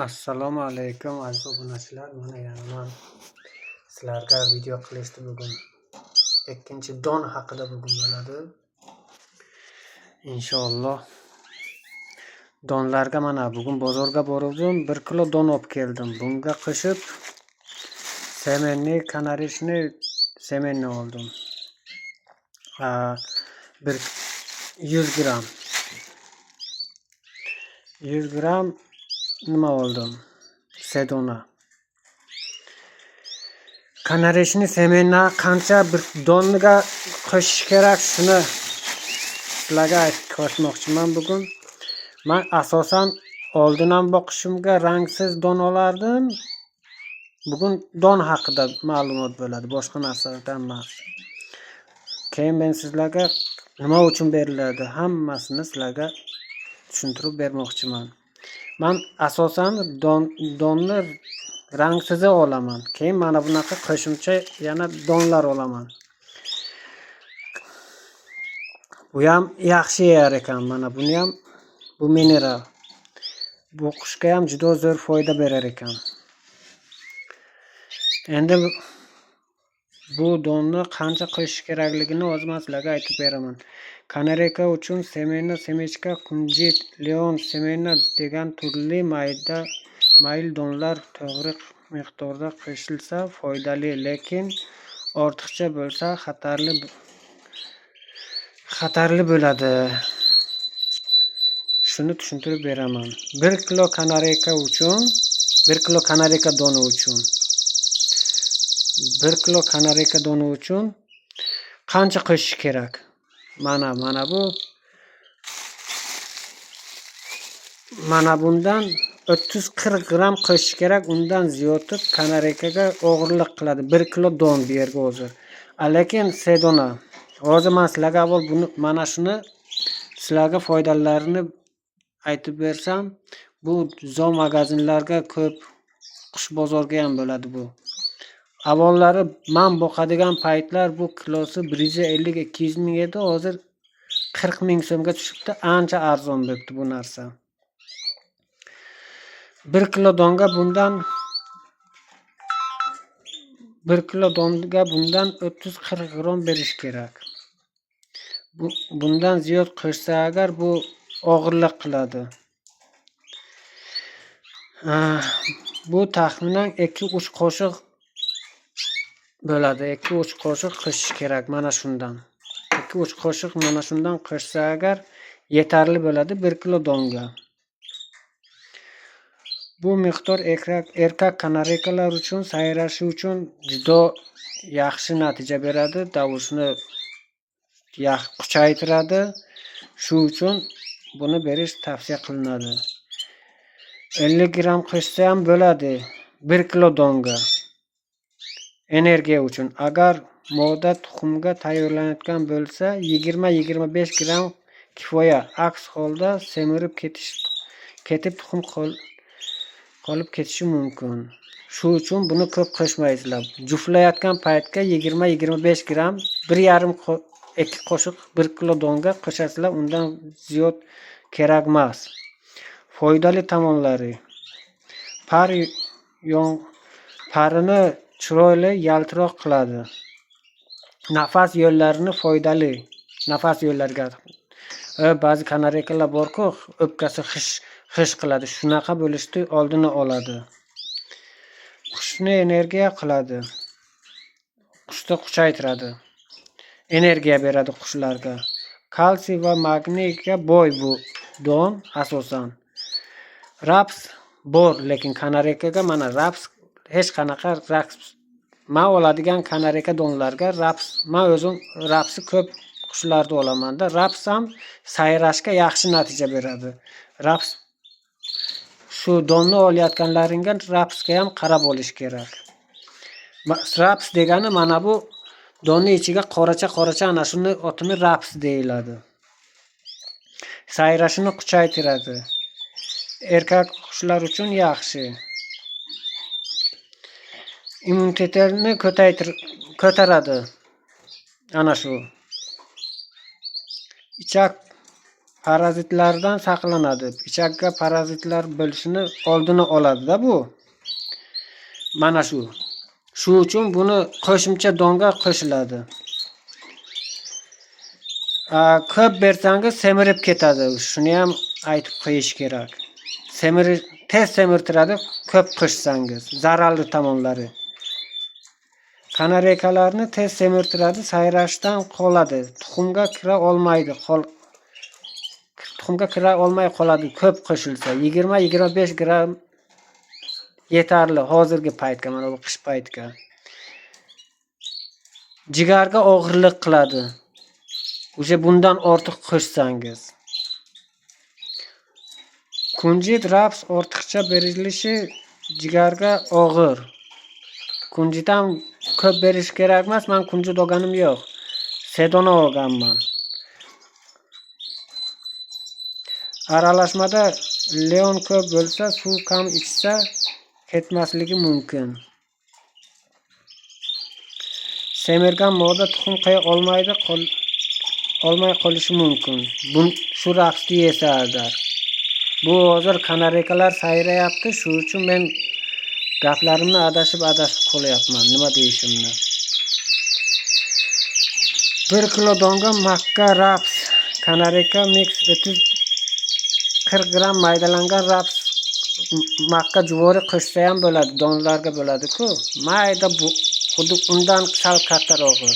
Assalomu alaykum aziz obunachilar. Mana yana men sizlarga video qilishdi bugun. Ikkinchi don haqida bugun bo'ladi. Inshaalloh. Donlarga mana bugun bozorga bordim, 1 kilo don olib keldim. Bunga qo'shib semenni, kanarishni semenni oldim. 100 gram. 100 gram nima oldim? Sedona. Kanarishni semenni qancha bir donga qo'shish kerak, shuni sizlarga ko'rsatmoqchiman bugun. Men asosan oldin ham boqishimga rangsiz don olardim. Bugun don haqida ma'lumot bo'ladi, boshqa narsadan emas. Keyin men sizlarga nima uchun beriladi, hammasini sizlarga tushuntirib bermoqchiman. Men asosan donni rangsizi olaman. Keyin mana bunaqa qo'shimcha yana donlar olaman. Bu ham yaxshi yer ekan, mana buni ham bu mineral. Bu qushga ham juda zo'r foyda berar ekan. Endi bu donni qancha qo'shish kerakligini o'zim sizlarga aytib beraman. Kanareka uchun semenna, semechka, kunjut, leon semenna degan turli mayl donlar to'g'ri miqdorda qo'shilsa foydali, lekin ortiqcha bo'lsa xatarli bo'ladi. Shuni tushuntirib beraman. 1 kilo kanareka uchun, 1 kilo kanareka doni uchun 1 kilo kanareka doni uchun qancha qo'shish kerak? Mana bu. Mana bundan 30-40 gram qo'shish kerak. Undan ziyodi kanarekaga o'g'irlik qiladi. 1 kilo don bu yerga o'zi. Lekin sedona. Hozir men sizlarga avval mana shuni sizlarga foydalarini aytib bersam, bu zo magazinlarga ko'p, qush bozorga ham bo'ladi bu. Avvallari men boqadigan paytlar bu kilosi 150-200 ming edi, hozir 40 ming so'mga tushibdi. Ancha arzon bo'libdi bu narsa. 1 kilo donga bundan 30-40 gram berish kerak. Bundan ziyod qo'shsa agar bu og'irlik qiladi. Bu taxminan 2-3 qoshiq bo'ladi. 2-3 qoshiq qo'shish kerak mana shundan. 2-3 qoshiq mana shundan qo'shsa agar yetarli bo'ladi 1 kilo donga. Bu miqdor erkak kanarekalar uchun sayrashi uchun juda yaxshi natija beradi. Davushni kuchaytiradi. Shu uchun buni berish tavsiya qilinadi. 50 gram qo'shsa ham bo'ladi 1 kilo donga. Energiya uchun. Agar moda tuxumga tayyorlanayotgan bo'lsa 20-25 gram kifoya. Aks holda semirib ketib tuxum qolib ketishi mumkin. Shu uchun buni ko'p qo'shmaysizlar. Juflayotgan paytga 20-25 gram 1,5-2 qoshiq 1 kilo donga qo'shasizlar. Undan ziyod kerak emas. Foydali tomonlari. Parini chiroyli yaltiroq qiladi. Nafas yo'llarini foydali. Nafas yo'llariga. Ba'zi kanarekalar bor-ku, o'pkasi xish qiladi. Shunaqa bo'lishni oldini oladi. Qushni energiya qiladi. Qushni kuchaytiradi. Energiya beradi qushlarga. Kalsiy va magniyga boy bu don asosan. Raps bor, lekin kanarekaga mana raps hech qanaqa raps. Men oladigan kanareka donlarga raps, men o'zim rapsni ko'p qushlarda olaman-da. Raps ham sayrashga yaxshi natija beradi. Raps shu donni olayotganlaringga rapsga ham qarab olish kerak. Raps degani mana bu donni ichiga qoracha ana shuni otini raps deyiladi. Sayrashini kuchaytiradi. Erkak qushlar uchun yaxshi. Immunitetni ko'taradi. Ana shu. Ichak parazitlardan saqlanadi. Ichakka parazitlar bo'lishini oldini oladi-da bu. Mana shu. Shu uchun buni qo'shimcha donga qo'shiladi. Ko'p bersangiz semirib ketadi. Shuni ham aytib qo'yish kerak. Tez semirtiradi ko'p qo'shsangiz. Zararli tomonlari. Kanareykalarni tez semirtiradi, sayrashdan qoladi. Tuxumga kira olmaydi. Tuxumga kira olmay qoladi ko'p qo'shilsa. 20-25 gram yetarli hozirgi paytga, mana bu qish paytga. Jigarga og'irlik qiladi. O'sha bundan ortiq qo'shsangiz. Kunjut raps ortiqcha berilishi jigarga og'ir. Kunjut ham ko'p berish kerak emas. Men kunjut olganim yo'q. Sedona olganman. Aralashmada leon ko'p bo'lsa, suv kam ichsa ketmasligi mumkin. Semirgan moda tuxum qo'ya olmay qolishi mumkin. Shu rapsni yesa agar. Bu hozir kanareykalar sayrayapti, shu uchun men gaplarimni adashib qo'yapman. Nima deyishimni. 1 kilo donga makka raps, kanareyka mix 40 gram maydalangan raps, makka juvori qo'shsa ham bo'ladi, donlarga bo'ladi-ku. Mayda bu xuddi undan sal kattarog'i.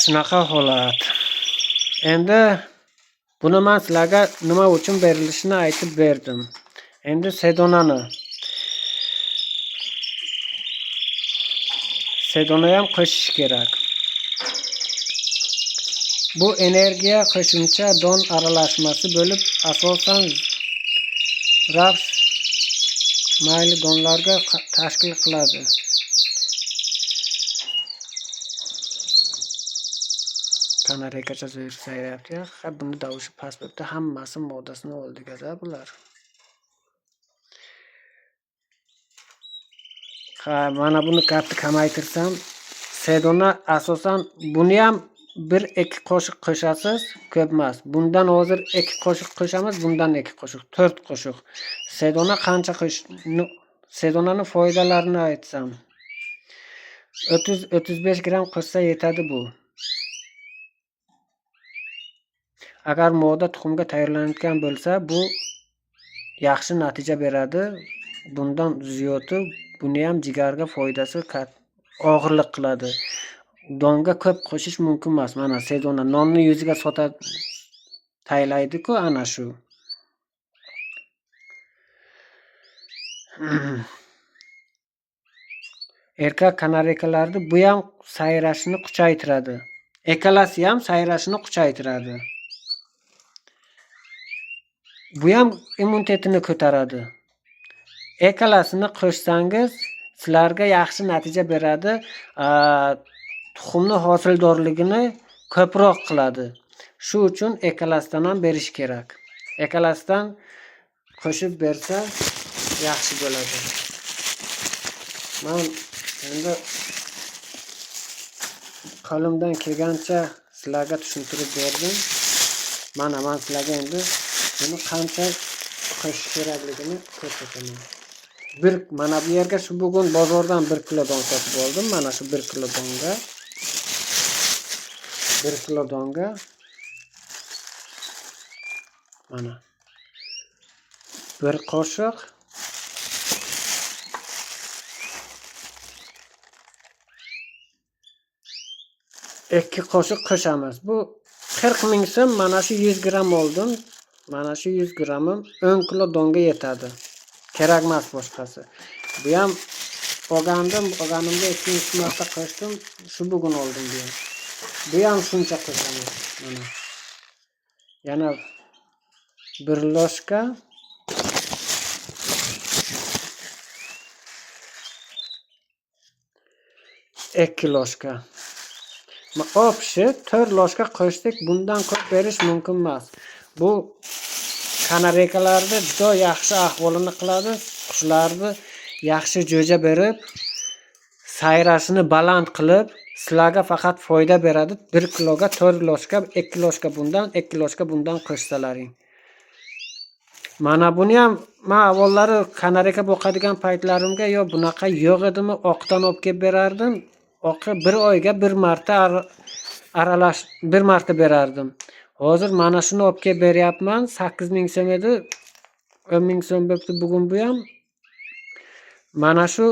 Shunaqa holat. Endi buni men sizlarga nima uchun berilishini aytib berdim. Endi sedona ham qo'shish kerak. Bu energiya qo'shimcha don aralashmasi bo'lib, asosan raps mayli donlarga tashkil qiladi. Kanareykacha sayrayapti. Buni davushi past bo'libdi. Hammasi modasini oldiga bular. Mana buni katta kamaytirsam, sedona asosan buni ham 1-2 qoshiq qo'shasiz, ko'p emas. Bundan hozir 2 qoshiq qo'shamiz, bundan 2 qoshiq, 4 qoshiq. Sedona qancha sedonani foydalarini aytsam. 30-35 gram qo'shsa yetadi bu. Agar moda tuxumga tayyorlanayotgan bo'lsa, bu yaxshi natija beradi. Bundan ziyodi buni ham jigarga foydasi og'irlik qiladi. Donga ko'p qo'shish mumkin emas. Mana sedona nonni yuziga taylaydi-ku, ana shu. Erkak kanareykalarda bu ham sayrashini kuchaytiradi. Ekalasi ham sayrashini kuchaytiradi. Bu ham immunitetini ko'taradi. Ekalasini qo'shsangiz, sizlarga yaxshi natija beradi. Tuxumni hosildorligini ko'proq qiladi. Shu uchun ekalasidan ham berish kerak. Ekalasidan qo'shib bersa yaxshi bo'ladi. Men endi qo'limdan kelgancha sizlarga tushuntirib berdim. Mana men sizlarga endi buni qancha qo'shish kerakligini ko'rsataman. Mana bu yerga shu bugun bozordan 1 kilo don sotib oldim. Mana shu 1 kilo donga 1 kilo donga mana 1 qoshiq ikki qoshiq qo'shamiz. Bu 40 ming so'm, mana shu 100 gram oldim. Mana shu 100 gramim 10 kilo donga yetadi. Kerak emas boshqasi. Bu ham olganimda 2 marta qo'shdim. Shu bugun oldim bu ham. Bu ham shuncha qo'shamiz. Mana. Yana 1 loshka. Ikki loshka. Opshi 4 loshka qo'shdik. Bundan ko'p berish mumkin emas. Bu kanareykalarda juda yaxshi ahvolini qiladi. Qushlarni yaxshi jo'ja berib, sayrashini baland qilib, sizlarga faqat foyda beradi. 1 kiloga 4 loshka, 2 loshka bundan, 2 loshka bundan qo'shsalaring. Mana buni ham men avvallari kanareka boqadigan paytlarimga yo bunaqa yo'q edimi, oqdan olib kelib berardim. Oqi 1 oyga 1 marta aralash 1 marta berardim. Hozir mana shuni olib kelib beryapman. 8000 so'm edi. 10000 so'm bo'pti bugun bu ham. Mana shu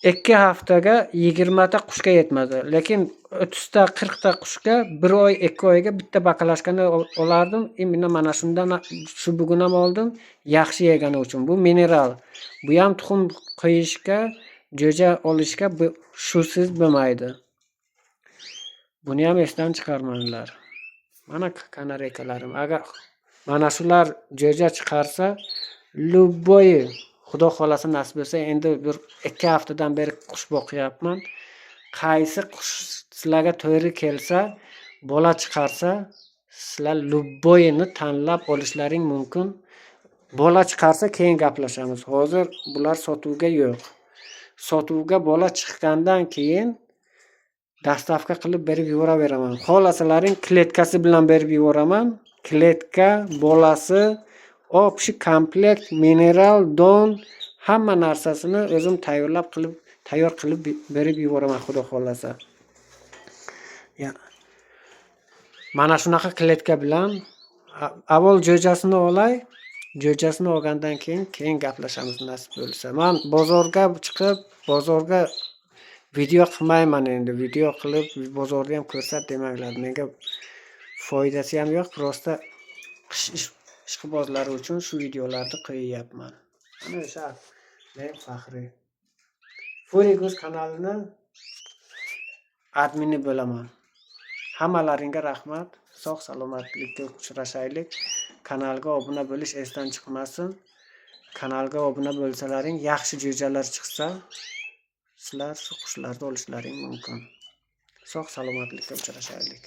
2 haftaga 20 ta qushga yetmadi. Lekin 30 ta 40 ta qushga 1 oy 2 oyga bitta bakalashkani olardim. Mana shundan shu bugun ham oldim. Yaxshi yegani uchun. Bu mineral. Bu ham tuxum qo'yishga, jo'ja olishga shusiz bo'lmaydi. Buni ham esdan chiqarmanglar. Mana kanarekalarim. Agar mana shular jo'ja chiqarsa, lubboyi Xudo xolasa nasib etsa, endi bir 2 haftadan beri qush boqyapman. Qaysi qush sizlarga to'g'ri kelsa, bola chiqarsa, sizlar lubboyini tanlab olishlaring mumkin. Bola chiqarsa keyin gaplashamiz. Hozir bular sotuvga yo'q. Sotuvga bola chiqqandan keyin dastavka qilib berib yuboraveraman. Xolasalaring kletkasi bilan berib yuboraman. Kletka, bolasi, общий komplekt, mineral, don, hamma narsasini o'zim tayyor qilib berib yuboraman xudo xolasa. Mana shunaqa kletka bilan avval jo'jasini olay. Jo'jasini olgandan keyin gaplashamiz nasib bo'lsa. Men bozorga chiqib, bozorga video qilmayman endi. Video qilib bozorda ham ko'rsat demanglar. Menga foydasi ham yo'q, prosta ishqibozlari uchun shu videolarni qo'yyapman. Mana o'sha men Faxriy. Furigus kanalini admini bo'laman. Hammalaringga rahmat. Sog' salomatlikda uchrashaylik. Kanalga obuna bo'lish esdan chiqmasin. Kanalga obuna bo'lsalaring, yaxshi jo'jalar chiqsa, sizlar shu qushlarni olishlaring mumkin. Sog' salomatlikda uchrashaylik.